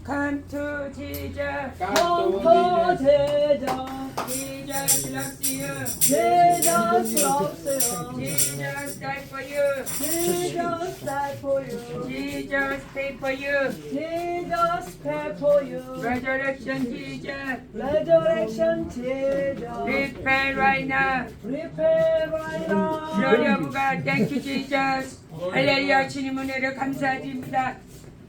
Come to Jesus. 컴포 제자 Jesus loves you. Jesus loves you. Jesus died for you. Jesus died for you. Jesus paid for you. Jesus paid for you. Resurrection Jesus. Resurrection Jesus. Prepare right now. Prepare right now. Glory of God. Thank you Jesus. 할렐루야. 주님 은혜를 감사드립니다.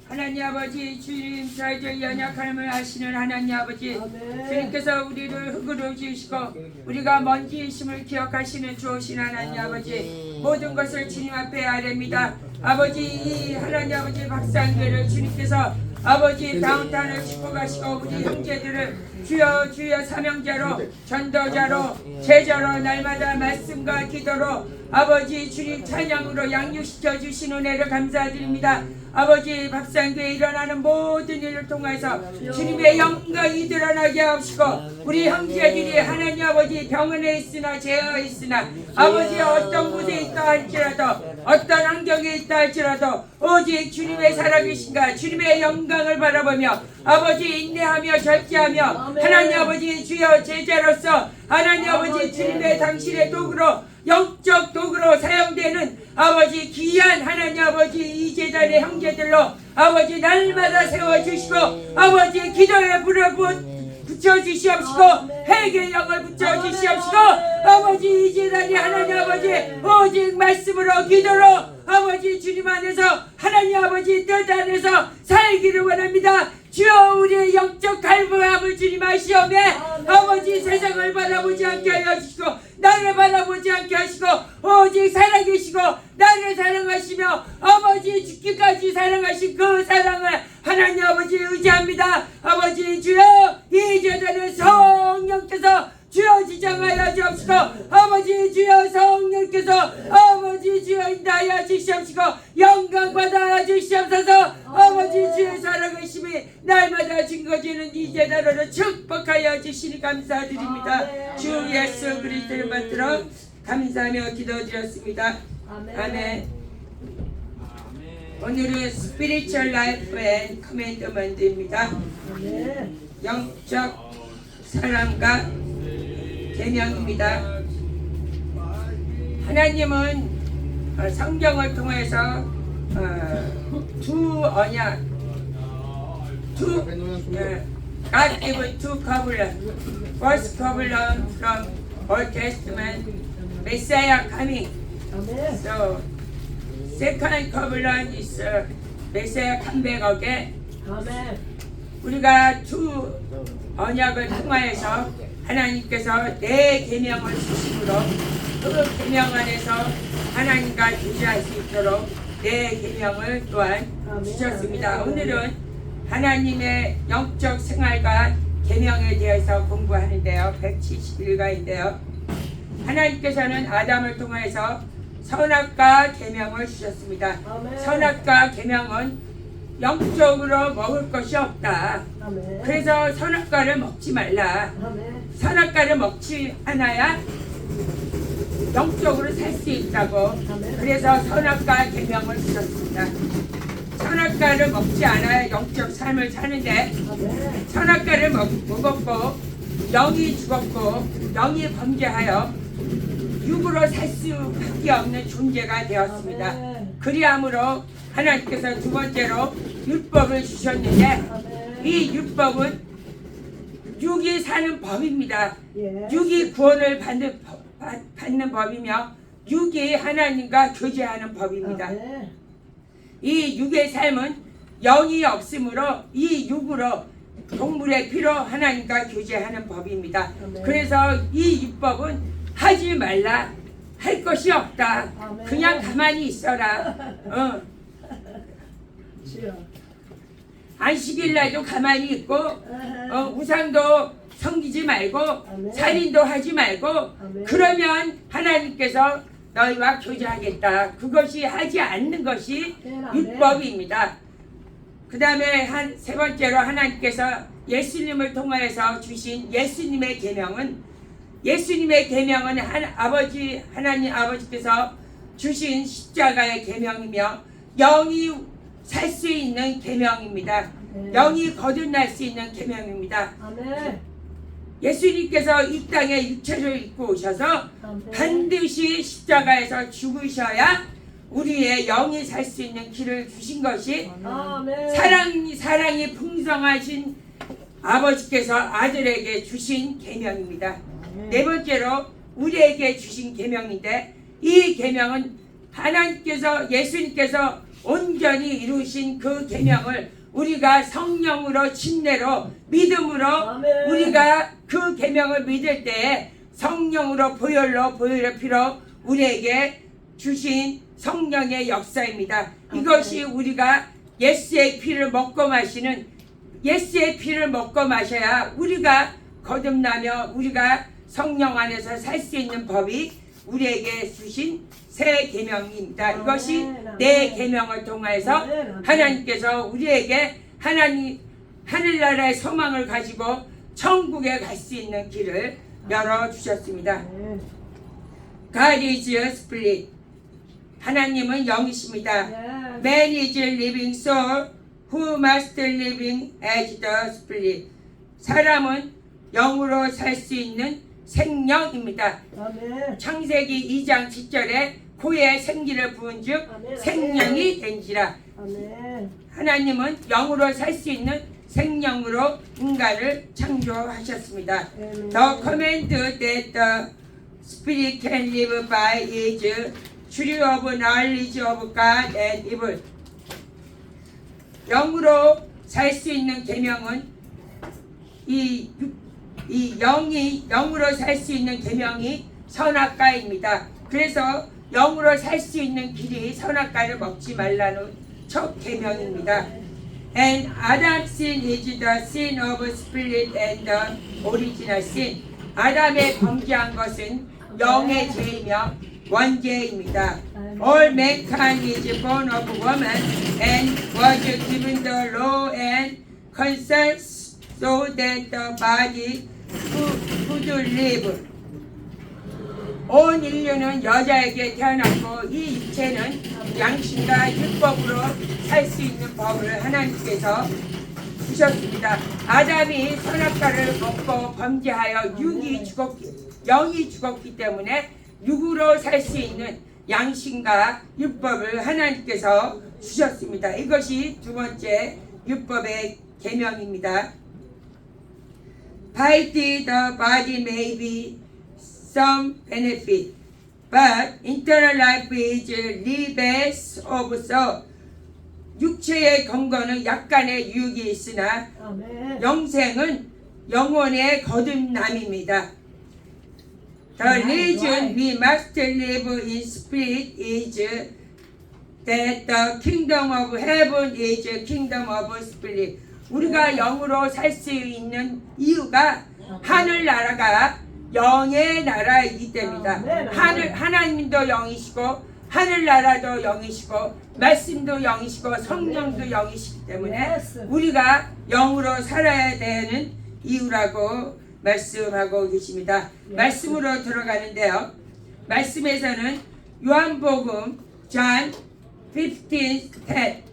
하나님 아버지, 주님 저희 연약함을 아시는 하나님 아버지, 아멘. 주님께서 우리를 흙으로 지으시고 우리가 먼지의 힘을 기억하시는 주오신 하나님 아버지, 모든 것을 주님 앞에 아뢰입니다. 아버지, 이 하나님 아버지 박상교를 주님께서 아버지 다운타운을 축복하시고 우리 형제들을 주여 주여 사명자로 전도자로 제자로 날마다 말씀과 기도로 아버지 주님 찬양으로 양육시켜 주신 은혜를 감사드립니다. 아버지 밥상교에 일어나는 모든 일을 통해서 주님의 영광이 드러나게 하시고 우리 형제들이 하나님 아버지 병원에 있으나 재어 있으나 아버지 어떤 곳에 있다 할지라도 어떤 환경에 있다 할지라도 오직 주님의 살아계신가 주님의 영광을 바라보며 아버지 인내하며 절제하며 하나님 아버지 주여 제자로서 하나님 아버지 주님의 당신의 도구로 영적 도구로 사용되는 아버지 귀한 하나님 아버지 이 제단의 형제들로 아버지 날마다 세워주시고 아버지 기도의 불을 붙여주시옵시고 회개의 영을 붙여주시옵시고 아버지 이 제단이 하나님 아버지 오직 말씀으로 기도로 아버지 주님 안에서 하나님 아버지 뜻 안에서 살기를 원합니다. 주여 우리의 영적 갈부함을 주님 아시오매 아버지 세상을 바라보지 않게 하여 주시고 나를 바라보지 않게 하시고 오직 살아계시고 나를 사랑하시며 아버지 죽기까지 사랑하신 그 사랑을 하나님 아버지 의지합니다. 아버지 주여 이 제단은 성령께서 주여 지정하여 주옵시고 아버지 주여 성령께서 아버지 주여 인도하여 주시옵시고 영광 받아 주시옵소서. 아버지 주의 살아계심이 날마다 증거지는 이 제단으로 축복하여 주시니 감사드립니다. 주 예수 그리스도를 받들어 감사하며 기도드렸습니다. 아멘. 오늘은 스피리추얼 라이프의 커맨드먼트입니다. 영적 사람과 계명입니다. 하나님은 성경을 통해서 두 언약, God gave two covenant. First covenant from Old Testament, Messiah coming. So second covenant is Messiah come back again. 우리가 두 언약을 통하여서 하나님께서 내 계명을 주심으로 그 계명 안에서 하나님과 교제할 수 있도록 내 계명을 또한 주셨습니다. 오늘은 하나님의 영적 생활과 계명에 대해서 공부하는데요. 171가인데요. 하나님께서는 아담을 통해서 선악과 계명을 주셨습니다. 선악과 계명은 영적으로 먹을 것이 없다. 그래서 선악과를 먹지 말라. 선악과를 먹지 않아야 영적으로 살 수 있다고. 그래서 선악과 계명을 주셨습니다. 선악과를 먹지 않아야 영적 삶을 사는데 선악과를 먹었고 영이 죽었고 영이 범죄하여 육으로 살 수밖에 없는 존재가 되었습니다. 그리함으로 하나님께서 두 번째로 율법을 주셨는데 이 율법은 육이 사는 법입니다. 육이 구원을 받는 법이며 육이 하나님과 교제하는 법입니다. 이 육의 삶은 영이 없으므로 이 육으로 동물의 피로 하나님과 교제하는 법입니다. 그래서 이 율법은 하지 말라, 할 것이 없다. 그냥 가만히 있어라. 안식일날도 가만히 있고 우상도 섬기지 말고 살인도 하지 말고 그러면 하나님께서 너희와 교제하겠다. 그것이 하지 않는 것이 율법입니다. 그 다음에 세 번째로 하나님께서 예수님을 통하여서 주신 예수님의 계명은 하나님 아버지께서 주신 십자가의 계명이며 영이 살 수 있는 계명입니다. 영이 거듭날 수 있는 계명입니다. 아멘. 예수님께서 이 땅에 육체를 입고 오셔서 아멘. 반드시 십자가에서 죽으셔야 우리의 영이 살 수 있는 길을 주신 것이 아멘. 사랑이 풍성하신 아버지께서 아들에게 주신 계명입니다. 네 번째로 우리에게 주신 계명인데, 이 계명은 하나님께서, 예수님께서 온전히 이루신 그 계명을 우리가 성령으로 침례로 믿음으로 아멘. 우리가 그 계명을 믿을 때에 성령으로 보혈의 피로 우리에게 주신 성령의 역사입니다. 이것이 우리가 예수의 피를 먹고 마셔야 우리가 거듭나며 우리가 성령 안에서 살 수 있는 법이 우리에게 주신 새 계명입니다. 이것이 내 계명을 통해서 하나님께서 우리에게 하늘나라의 소망을 가지고 천국에 갈 수 있는 길을 열어주셨습니다. God is a spirit. 하나님은 영이십니다. Man is a living soul who must living as the spirit. 사람은 영으로 살 수 있는 생명입니다. 아멘. 창세기 2장 10절에 코에 생기를 부은 즉 생명이 된지라. 아멘. 하나님은 영으로 살 수 있는 생명으로 인간을 창조하셨습니다. The command that the spirit can live by is true of knowledge of God and evil. 영으로 살 수 있는 계명은 이 영으로 살 수 있는 계명이 선악과입니다. 그래서 영으로 살 수 있는 길이 선악과를 먹지 말라는 첫 계명입니다. And Adam's sin is the sin of spirit and the original sin. 아담의 범죄한 것은 영의 죄이며 원죄입니다. All mankind is born of woman and was given the law and conscience so that the body could live. 온 인류는 여자에게 태어났고 이 육체는 양심과 율법으로 살 수 있는 법을 하나님께서 주셨습니다. 아담이 선악과를 먹고 범죄하여 영이 죽었기 때문에 육으로 살 수 있는 양심과 율법을 하나님께서 주셨습니다. 이것이 두 번째 율법의 계명입니다. By the body may be some benefit, but eternal life is the best of so. 육체의 건강은 약간의 유익이 있으나 아멘. 영생은 영혼의 거듭남입니다. The reason we must live in spirit is that the kingdom of heaven is a kingdom of spirit. 우리가 영으로 살 수 있는 이유가 하늘나라가 영의 나라이기 때문이다. 하나님도 영이시고 하늘나라도 영이시고 말씀도 영이시고 성령도 영이시기 때문에 우리가 영으로 살아야 되는 이유라고 말씀하고 계십니다. 말씀으로 들어가는데요. 말씀에서는 요한복음 John 15:10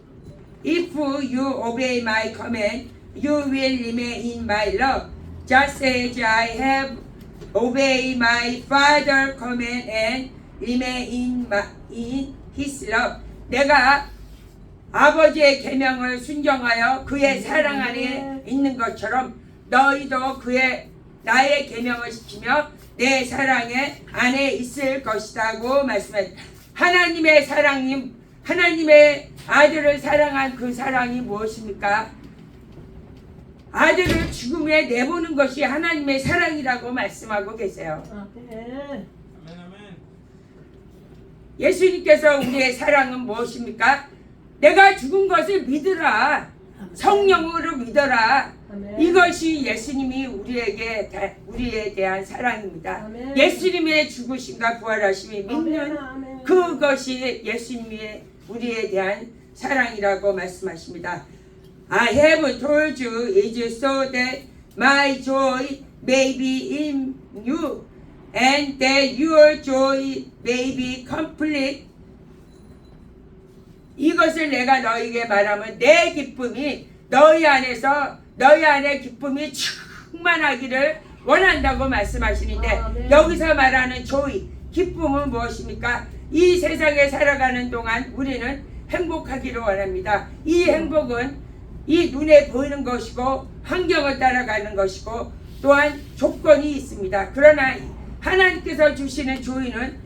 If you obey my command, you will remain in my love, just as I have obeyed my Father's command and remain in his love. 내가 아버지의 계명을 순종하여 그의 사랑 안에 있는 것처럼 너희도 나의 계명을 지키며 내 사랑의 안에 있을 것이라고 말씀합니다. 하나님의 아들을 사랑한 그 사랑이 무엇입니까? 아들을 죽음에 내보는 것이 하나님의 사랑이라고 말씀하고 계세요. 아멘. 예수님께서 우리의 사랑은 무엇입니까? 내가 죽은 것을 믿으라. 성령으로 믿어라. 아멘. 이것이 예수님이 우리에 대한 사랑입니다. 아멘. 예수님의 죽으심과 부활하심이 믿는 아멘. 그것이 예수님의 우리에 대한 사랑이라고 말씀하십니다. I have told you it is so that my joy may be in you and that your joy may be complete. 이것을 내가 너에게 말하면 내 기쁨이 너희 안에서 너희 안에 기쁨이 충만하기를 원한다고 말씀하시는데 아멘. 여기서 말하는 조이, 기쁨은 무엇입니까? 이 세상에 살아가는 동안 우리는 행복하기를 원합니다. 이 행복은 이 눈에 보이는 것이고 환경을 따라가는 것이고 또한 조건이 있습니다. 그러나 하나님께서 주시는 조이는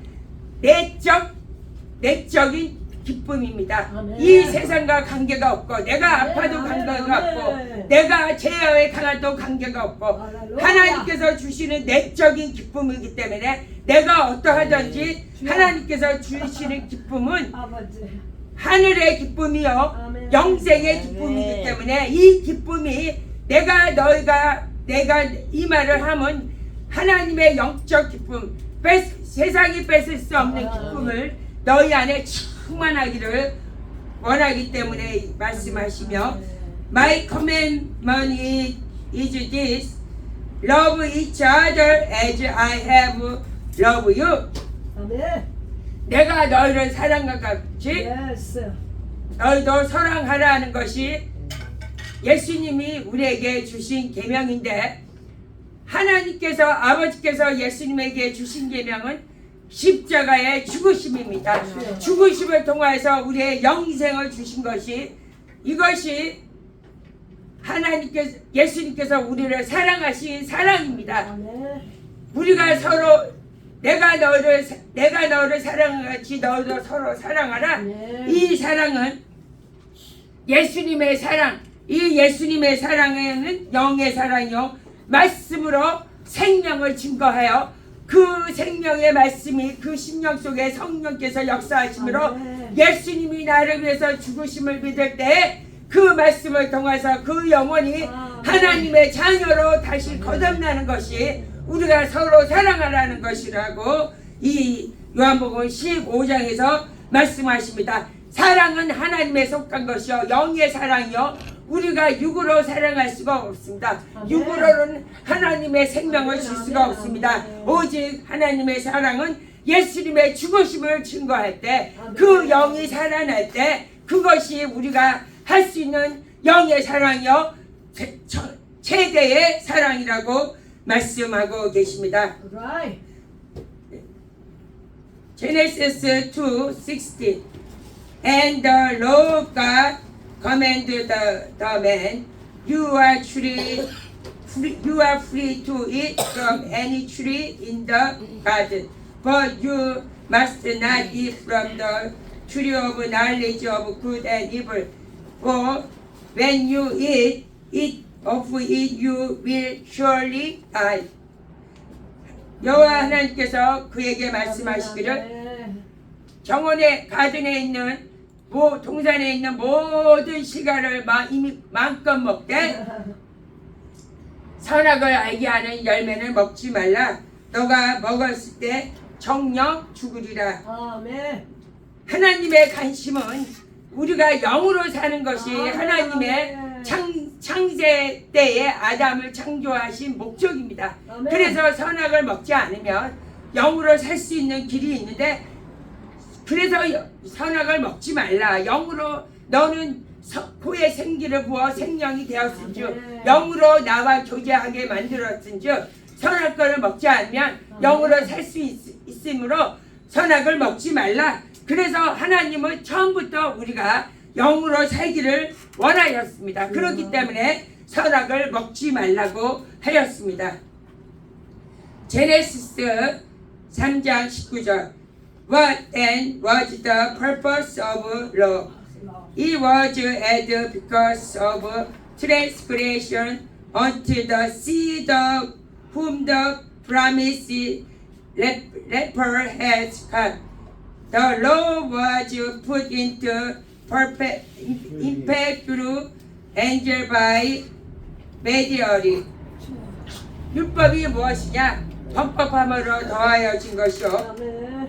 내적인 기쁨입니다. 아멘. 이 세상과 관계가 없고 내가 아파도 아멘. 관계가 아멘. 없고 내가 죄에 강해도 관계가 없고 할렐루야. 하나님께서 주시는 내적인 기쁨이기 때문에 내가 어떠하든지 하나님께서 주시는 기쁨은 아버지. 하늘의 기쁨이요 아멘. 영생의 기쁨이기 때문에 이 기쁨이 내가 이 말을 하면 하나님의 영적 기쁨, 세상이 뺏을 수 없는 기쁨을 너희 안에 충만하기를 원하기 때문에 말씀하시며 My commandment is this, love each other as I have loved you. 아멘. 내가 너희를 사랑과 같이 예스. 너희도 사랑하라는 것이 예수님이 우리에게 주신 계명인데 하나님께서 아버지께서 예수님에게 주신 계명은 십자가의 죽으심입니다. 죽으심을 통하여서 우리의 영생을 주신 것이 이것이 예수님께서 우리를 사랑하신 사랑입니다. 아멘. 우리가 서로 내가 너를 사랑하같이 너희도 서로 사랑하라. 네. 이 사랑은 예수님의 사랑. 이 예수님의 사랑에는 영의 사랑이요 말씀으로 생명을 증거하여 그 생명의 말씀이 그 심령 속에 성령께서 역사하심으로 아멘. 예수님이 나를 위해서 죽으심을 믿을 때 그 말씀을 통해서 그 영혼이 아멘. 하나님의 자녀로 다시 거듭나는 것이 우리가 서로 사랑하라는 것이라고 이 요한복음 15장에서 말씀하십니다. 사랑은 하나님의 속한 것이요 영의 사랑이요 우리가 육으로 사랑할 수가 없습니다. 아멘. 육으로는 하나님의 생명을 줄 수가 아멘. 없습니다. 아멘. 오직 하나님의 사랑은 예수님의 죽으심을 증거할 때 아멘. 그 영이 살아날 때 그것이 우리가 할 수 있는 영의 사랑이요 최대의 사랑이라고 말씀하고 계십니다. Right. Genesis 2:16 And the Lord God commanded the man, you are free to eat from any tree in the garden, but you must not eat from the tree of knowledge of good and evil. For when you eat of it, you will surely die. 여호와 하나님께서 그에게 말씀하시기를 아멘. 정원의 가든에 있는 동산에 있는 모든 시가를 마음껏 먹되 선악을 알게 하는 열매는 먹지 말라. 너가 먹었을 때 정녕 죽으리라. 아멘. 하나님의 관심은 우리가 영으로 사는 것이 하나님의 창세 때에 아담을 창조하신 목적입니다. 아멘. 그래서 선악을 먹지 않으면 영으로 살 수 있는 길이 있는데 그래서 선악을 먹지 말라. 영으로 너는 코에 생기를 부어 생명이 되었은즉 아멘. 영으로 나와 교제하게 만들었은즉 선악 것을 먹지 않으면 영으로 살 수 있으므로 선악을 먹지 말라. 그래서 하나님은 처음부터 우리가 영으로 살기를 원하였습니다. 그렇기 때문에 선악을 먹지 말라고 하였습니다. 제네시스 3장 19절 What then was the purpose of law? It was added because of transgression unto the seed of whom the promise leper has come. The law was put into effect through angel by mediator. 율법이 무엇이냐? 헌법함으로 더하여진 것이요 아멘.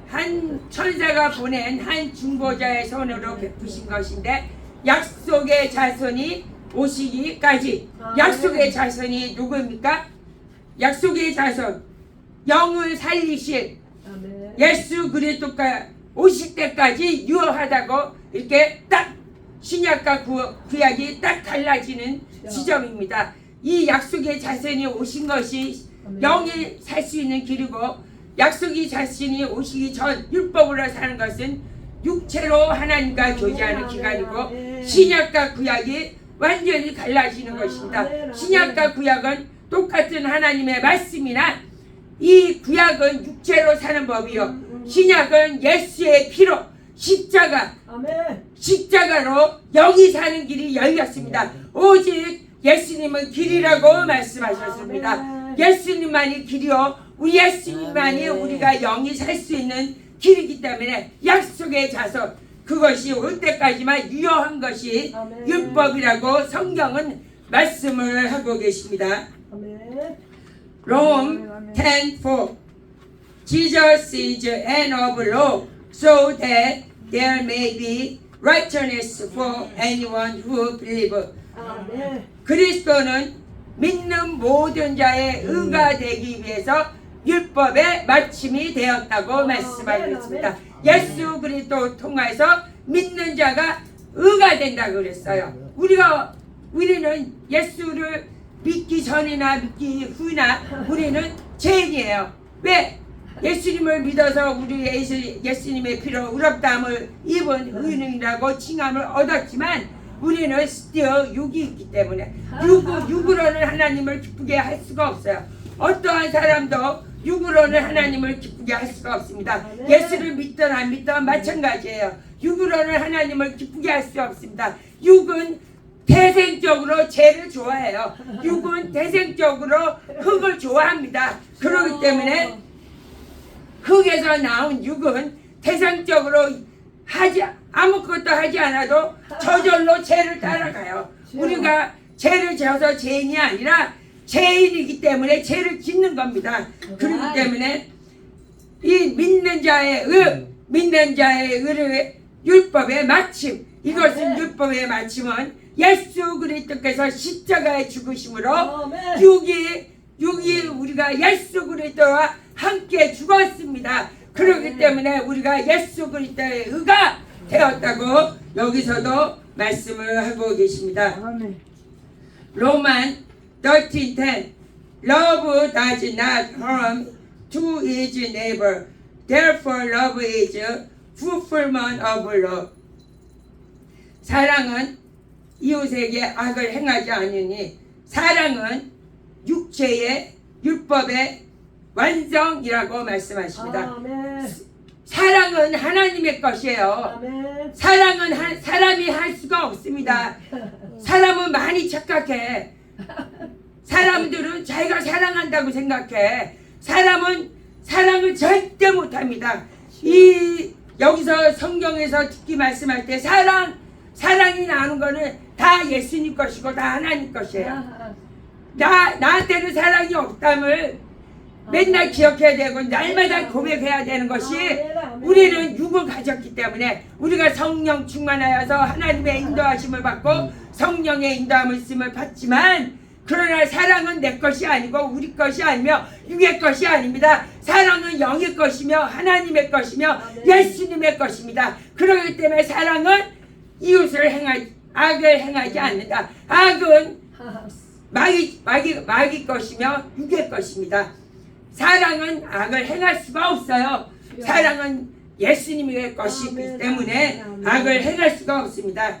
한 천사가 보낸 한 중보자의 손으로 베푸신 것인데 약속의 자손이 오시기까지. 약속의 자손이 누구입니까? 약속의 자손 영을 살리신 아멘. 예수 그리스도가 오실 때까지 유효하다고 이렇게 딱 신약과 구약이 딱 달라지는 지점입니다. 이 약속의 자손이 오신 것이 영이 살 수 있는 길이고, 약속의 자신이 오시기 전 율법으로 사는 것은 육체로 하나님과 교제하는 기간이고, 신약과 구약이 완전히 갈라지는 것입니다. 신약과 구약은 똑같은 하나님의 말씀이나 이 구약은 육체로 사는 법이요, 신약은 예수의 피로 십자가로 영이 사는 길이 열렸습니다. 오직 예수님은 길이라고 말씀하셨습니다. 예수님만이 길이요, 우리 예수님만이 우리가 영이 살 수 있는 길이기 때문에 약속의 자손, 그것이 올 때까지만 유효한 것이 율법이라고 성경은 말씀을 하고 계십니다. Rome 10:4 Jesus is the end of law, so that there may be righteousness for anyone who believes. 그리스도는 믿는 모든 자의 의가 되기 위해서 율법의 마침이 되었다고 말씀하고 있습니다. 예수 그리스도 통해서 믿는 자가 의가 된다고 그랬어요. 우리는 예수를 믿기 전이나 믿기 후나 우리는 죄인이에요. 왜? 예수님을 믿어서 우리 예수님의 피로 의롭다함을 입은 의인이라고 칭함을 얻었지만 우리는 still 육이 있기 때문에 육으로는 하나님을 기쁘게 할 수가 없어요. 어떠한 사람도 육으로는 하나님을 기쁘게 할 수가 없습니다. 예수를 믿든 안 믿든 마찬가지예요. 육으로는 하나님을 기쁘게 할 수 없습니다. 육은 태생적으로 죄를 좋아해요. 육은 태생적으로 흙을 좋아합니다. 그렇기 때문에 흙에서 나온 육은 태생적으로 아무것도 하지 않아도 저절로 죄를 따라가요. 우리가 죄를 지어서 죄인이 아니라 죄인이기 때문에 죄를 짓는 겁니다. 그렇기 때문에 이 믿는 자의 의를 율법의 마침, 이것은 율법의 마침은 예수 그리스도께서 십자가에 죽으심으로 육이 우리가 예수 그리스도와 함께 죽었습니다. 그렇기 때문에 우리가 예수 그리스도의 의가 되었다고 여기서도 말씀을 하고 계십니다. 로만 13:10 Love does not harm to his neighbor. Therefore love is fulfillment of law. 사랑은 이웃에게 악을 행하지 않으니 사랑은 육체의 율법의 완성이라고 말씀하십니다. 사랑은 하나님의 것이에요. 사랑은 사람이 할 수가 없습니다. 사람은 많이 착각해. 사람들은 자기가 사랑한다고 생각해. 사람은 사랑을 절대 못합니다. 여기서 성경에서 특히 말씀할 때 사랑이 나오는 거는 다 예수님 것이고 다 하나님 것이에요. 나한테는 사랑이 없담을 맨날 기억해야 되고 날마다 고백해야 되는 것이, 우리는 육을 가졌기 때문에 우리가 성령 충만하여서 하나님의 인도하심을 받고 성령의 인도함을 쓰임을 받지만, 그러나 사랑은 내 것이 아니고 우리 것이 아니며 육의 것이 아닙니다. 사랑은 영의 것이며 하나님의 것이며 예수님의 것입니다. 그렇기 때문에 사랑은 악을 행하지 않는다. 악은 마귀 것이며 육의 것입니다. 사랑은 악을 행할 수가 없어요. 사랑은 예수님의 것이기 때문에 악을 행할 수가 없습니다.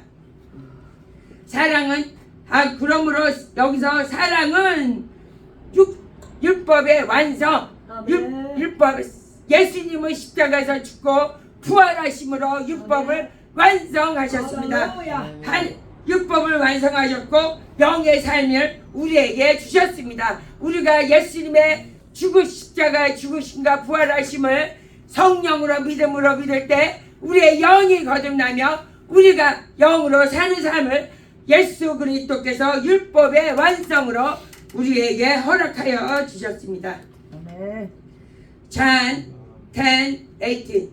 그러므로 여기서 사랑은 율법의 완성, 예수님은 십자가에서 죽고 부활하심으로 율법을 완성하셨습니다. 율법을 완성하셨고 영의 삶을 우리에게 주셨습니다. 우리가 예수님의 십자가의 죽으심과 부활하심을 성령으로 믿음으로 믿을 때 우리의 영이 거듭나며 우리가 영으로 사는 삶을 예수 그리스도께서 율법의 완성으로 우리에게 허락하여 주셨습니다. John 10:18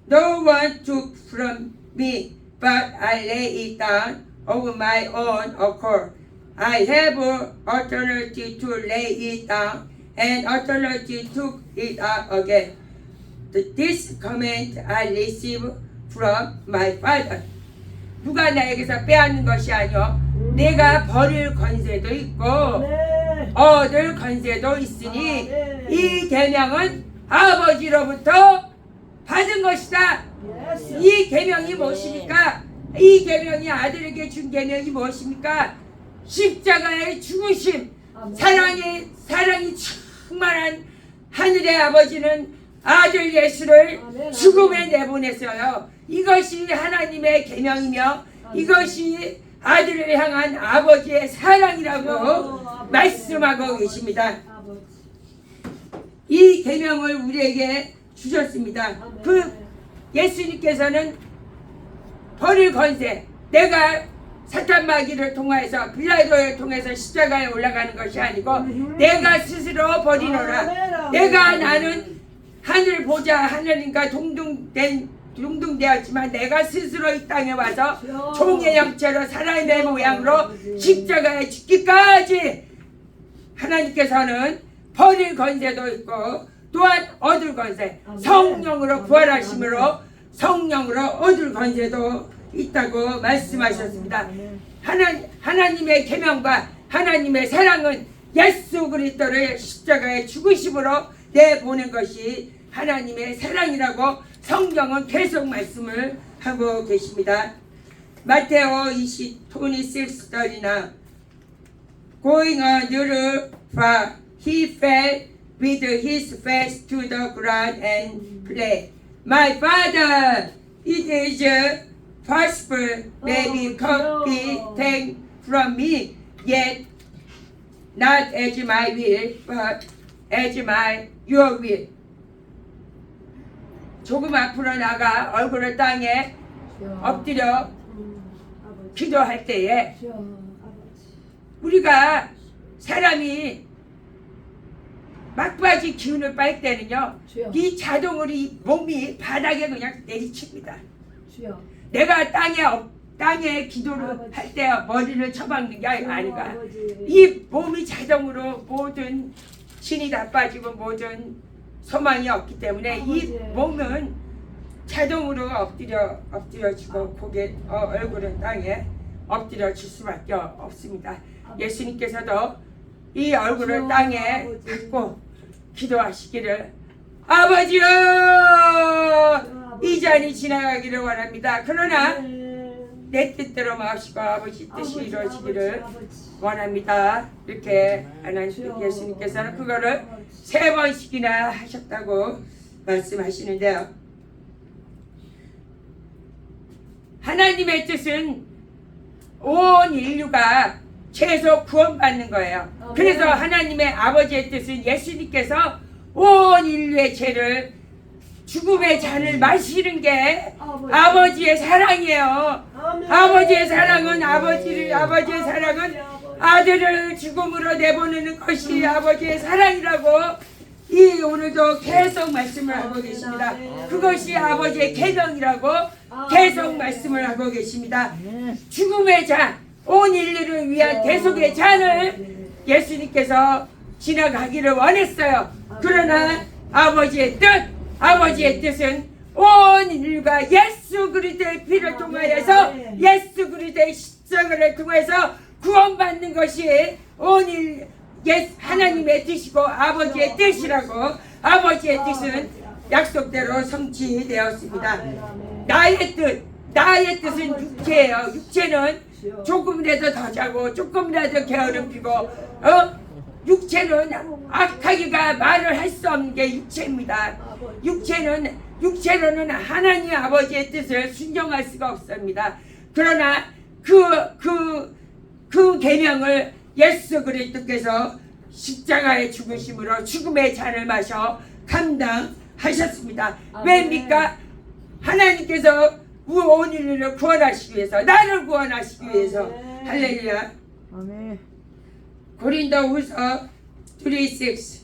No one took from me, but I lay it down of my own accord. I have authority to lay it down and authority to it up again. This command I received from my Father. 누가 나에게서 빼앗는 것이 아니요 내가 버릴 권세도 있고 아멘. 얻을 권세도 있으니 아멘. 이 계명은 아버지로부터 받은 것이다. 예스. 이 계명이 무엇입니까? 이 계명이 아들에게 준 계명이 무엇입니까? 십자가의 죽으심, 아멘. 사랑이 충만한 하늘의 아버지는 아들 예수를 아멘. 죽음에 내보냈어요. 이것이 하나님의 계명이며 아멘. 이것이 아들을 향한 아버지의 사랑이라고 아버지. 말씀하고 계십니다. 아버지. 이 계명을 우리에게 주셨습니다. 아멘. 그 예수님께서는 버릴 권세, 내가 사탄 마귀를 통하여서 빌라도를 통해서 십자가에 올라가는 것이 아니고 내가 스스로 버리노라. 아멘. 내가 나는 하늘 보자 하나님과 동등되었지만 내가 스스로 이 땅에 와서 종의 형체로 사람의 모양으로 십자가에 죽기까지 하나님께서는 버릴 권세도 있고 또한 얻을 권세, 성령으로 부활하심으로 성령으로 얻을 권세도 있다고 말씀하셨습니다. 하나님의 계명과 하나님의 사랑은 예수 그리스도를 십자가에 죽으심으로 내보낸 것이 하나님의 사랑이라고 성경은 계속 말씀을 하고 계십니다. 마테오 26:39 Going on the far, he fell with his face to the ground and prayed, My Father, it is possible, maybe could be taken from me, yet not as my will, but as your will. 조금 앞으로 나가 얼굴을 땅에 엎드려 아버지. 기도할 때에 주여, 아버지. 우리가 사람이 막바지 기운을 빨 때는요, 주여. 이 자동으로 이 몸이 바닥에 그냥 내리칩니다. 주여. 내가 땅에 기도를 아버지. 할 때 머리를 쳐박는 게 아니가. 아버지. 이 몸이 자동으로 모든 진이 다 빠지고 모든 소망이 없기 때문에 이 아버지. 몸은 자동으로 엎드려지고 고개 얼굴은 땅에 엎드려질 수밖에 없습니다. 아버지. 예수님께서도 이 얼굴을 주여, 땅에 아버지. 닫고 기도하시기를 아버지여 이 잔이 지나가기를 원합니다. 그러나 내 뜻대로 마시고 아버지 뜻이 이루어지기를 원합니다. 이렇게 하나님 예수님께서는 그거를 3번씩이나 하셨다고 말씀하시는데요. 하나님의 뜻은 온 인류가 최소 구원받는 거예요. 그래서 하나님의 아버지의 뜻은 예수님께서 온 인류의 죄를 죽음의 잔을 마시는 게 아버지의 사랑이에요. 아버지의 사랑은 아버지의 사랑은 아들을 죽음으로 내보내는 것이 아버지의 사랑이라고 이 오늘도 계속 말씀을 하고 계십니다. 그것이 아버지의 계명이라고 계속 말씀을 하고 계십니다. 죽음의 잔, 온 인류를 위한 대속의 잔을 예수님께서 지나가기를 원했어요. 그러나 아버지의 뜻은 온 인류가 예수 그리스도의 피를 통하여서 예수 그리스도의 십자가를 통해서 구원받는 것이 하나님의 뜻이고 아버지의 뜻이라고 아버지의 뜻은 약속대로 성취되었습니다. 나의 뜻은 육체예요. 육체는 조금이라도 더 자고 조금이라도 게으름 피고 육체는 악하기가 말을 할 수 없는 게 육체입니다. 육체로는 하나님 아버지의 뜻을 순종할 수가 없습니다. 그러나 그 계명을 예수 그리스도께서 십자가의 죽으심으로 죽음의 잔을 마셔 감당하셨습니다. 왜입니까? 하나님께서 온 인류를 구원하시기 위해서, 나를 구원하시기 위해서. 할렐루야. 아멘. 고린도후서 3:6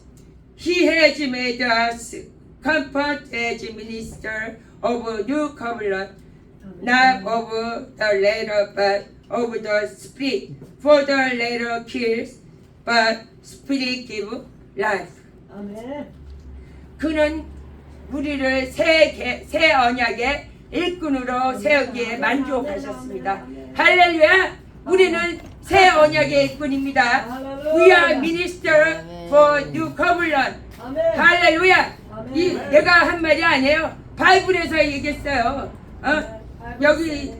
He has made us comfort as minister of new covenant, not of the letter but of the spirit. For the letter kills, but spirit gives life. 아멘. 그는 우리를 새 언약의 일꾼으로 세우기에 만족하셨습니다. 할렐루야. 우리는 새 언약의 일꾼입니다. We are minister for new covenant. 할렐루야. 내가 한 말이 아니에요. 바이블에서 얘기했어요. 여기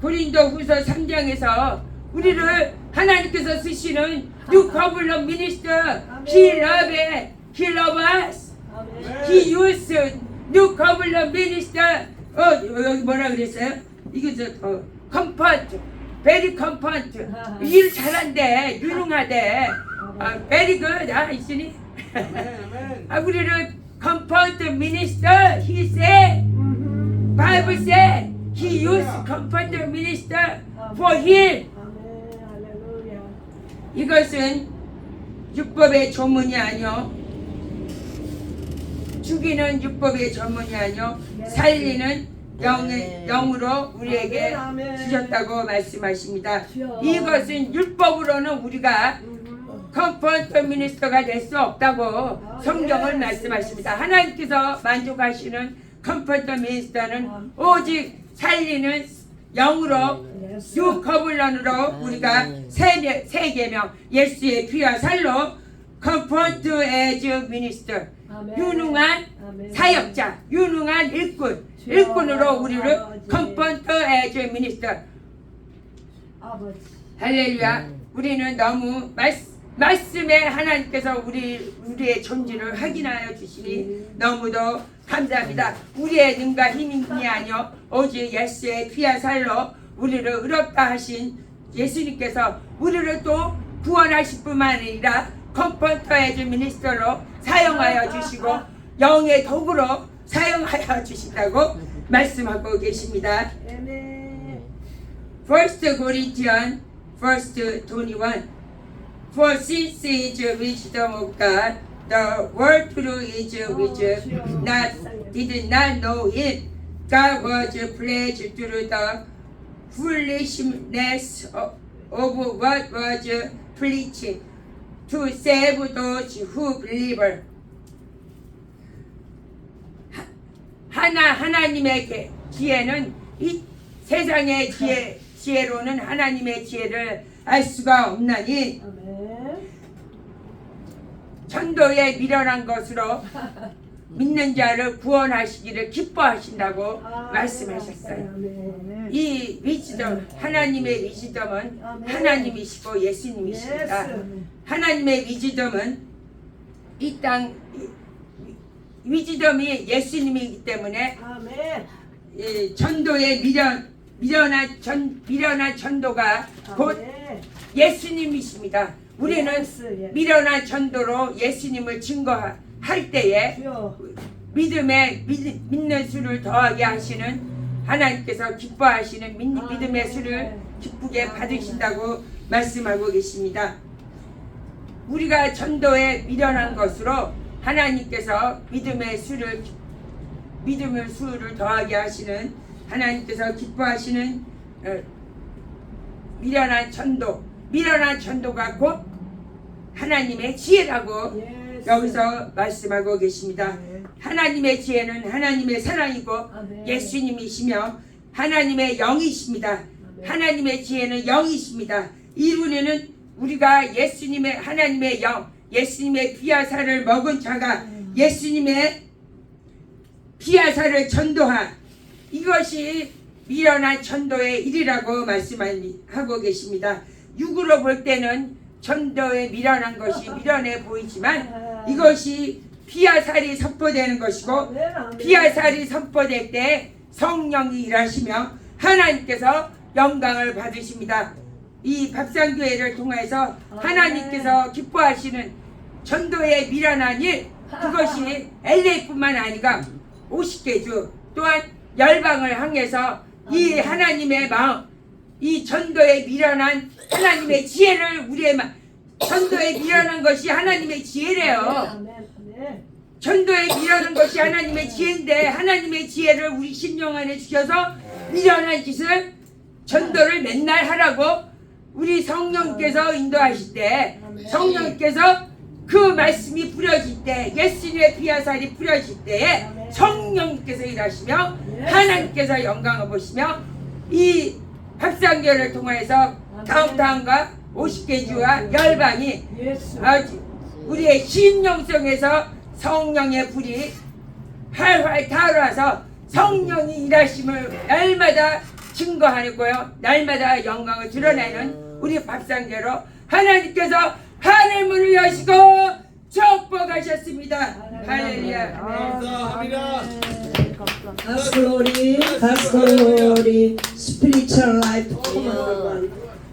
고린도 후서 3장에서 우리를 하나님께서 쓰시는 new covenant minister. He loved us. He used new covenant minister. 여기 뭐라 그랬어요? 이게 comfort. very comfort. 일 잘한대. 유능하대. very good. 있으니? 우리를 comfort minister. He said. Bible said. He used comfort minister for him. 이것은 율법의 조문이 아니요. 죽이는 율법의 조문이 아니요. 살리는 영으로 우리에게 주셨다고 말씀하십니다. 이것은 율법으로는 우리가 컴포트 미니스터가 될 수 없다고 성경을 말씀하십니다. 하나님께서 만족하시는 컴포트 미니스터는 오직 살리는 영으로 뉴커블런으로 우리가 새 계명 예수의 피와 살로 컴포트 에즈 미니스터 유능한 사역자 유능한 일꾼으로 우리를 컴포트 에즈 미니스터 할렐루야. 우리는 너무 말씀에 하나님께서 우리의 존재를 확인하여 주시니 너무도 감사합니다. 우리의 능과 힘이 아니요 오직 예수의 피와 살로 우리를 의롭다 하신 예수님께서 우리를 또 구원하실 뿐만 아니라 컴포터 에즈 미니스터로 사용하여 주시고 영의 도구로 사용하여 주신다고 말씀하고 계십니다. 1 Corinthians 1:21 For since is the wisdom of God, the world through is did not know it. God was pleased through the foolishness of what was preached to save those who believe. 하나님의 지혜는 이 세상의 지혜로는 하나님의 지혜를 알 수가 없나니 천도에 미련한 것으로 믿는 자를 구원하시기를 기뻐하신다고 말씀하셨어요. 이 위즈덤, 하나님의 위즈덤은 하나님이시고 예수님이십니다. 하나님의 위즈덤은 이 땅 위즈덤이 예수님이기 때문에 전도의 미련한 전도가 곧 예수님이십니다. 우리는 미련한 전도로 예수님을 증거할 때에 믿는 수를 더하게 하시는 하나님께서 기뻐하시는 믿음의 수를 기쁘게 받으신다고 말씀하고 계십니다. 우리가 전도에 미련한 것으로 하나님께서 믿음의 수를 더하게 하시는 하나님께서 기뻐하시는 미련한 전도가 곧 하나님의 지혜라고 여기서 말씀하고 계십니다. 하나님의 지혜는 하나님의 사랑이고 예수님이시며 하나님의 영이십니다. 하나님의 지혜는 영이십니다. 이루에는 우리가 하나님의 영, 예수님의 피와 살을 먹은 자가 예수님의 피와 살을 전도한 이것이 미련한 전도의 일이라고 말씀하고 계십니다. 육으로 볼 때는 전도에 미련한 것이 미련해 보이지만 이것이 피와 살이 선포되는 것이고 피와 살이 선포될 때 성령이 일하시며 하나님께서 영광을 받으십니다. 이 밥상교회를 통해서 하나님께서 기뻐하시는 전도의 미련한 일 그것이 LA뿐만 아니라 50개주 또한 열방을 향해서 이 하나님의 마음 이 전도에 미련한 하나님의 지혜를 전도에 미련한 것이 하나님의 지혜래요. 전도에 미련한 것이 하나님의 지혜인데 하나님의 지혜를 우리 심령 안에 주셔서 미련한 짓을 전도를 맨날 하라고 우리 성령께서 인도하실 때 성령께서 그 말씀이 뿌려질 때 예수님의 피와 살이 뿌려질 때에 성령께서 일하시며 하나님께서 영광을 보시며 이 합상교를 통해서 다운타운과 50개 주와 열방이 예수. 우리의 심령성에서 성령의 불이 활활 타올라서 성령이 일하심을 날마다 증거하고요, 날마다 영광을 드러내는 우리 밥상교로 하나님께서 하늘문을 여시고 축복하셨습니다. 할렐루야. 감사합니다. God's glory, God's glory, spiritual life.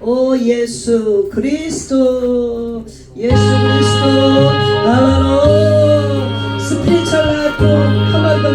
오 예수 그리스도, 예수 그리스도, 할렐루야. spiritual life 한번 더.